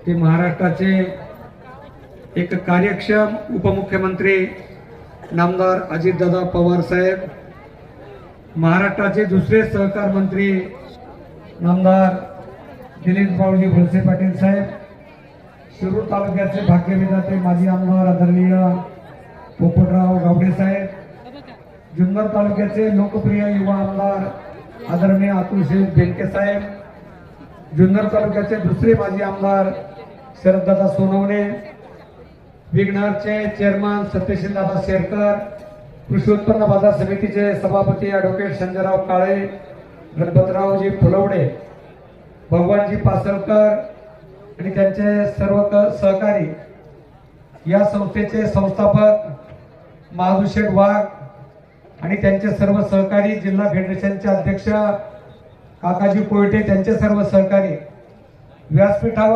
ते महाराष्ट्राचे एक कार्यक्षम उपमुख्यमंत्री नामदार अजितदादा पवार साहेब, महाराष्ट्राचे दुसरे सहकार मंत्री नामदार दिलीप बाळूजी वळसे पाटील साहेब, शिरूर तालुक्याचे भाग्यविधाते माजी आमदार आदरणीय पोपटराव गावडे साहेब, जुन्नर तालुक्याचे लोकप्रिय युवा आमदार आदरणीय अतुलशेठ बेनके साहेब, जुन्नर तालुक्याचे दुसरे माजी आमदार शरददादा सोनवणे, विघ्नरचे चेअरमन सत्यशीलदादा शेरकर, कृषी उत्पन्न बाजार समितीचे सभापती ॲडव्होकेट संजयराव काळे, गणपतरावजी फुलवडे, भगवानजी पासलकर आणि त्यांचे सर्व सहकारी, या संस्थेचे संस्थापक महादूषेठ वाघ आणि त्यांचे सर्व सहकारी, जिल्हा फेडरेशनचे अध्यक्ष काकाजी कोयटे त्यांचे सर्व सहकारी, व्यासपीठावर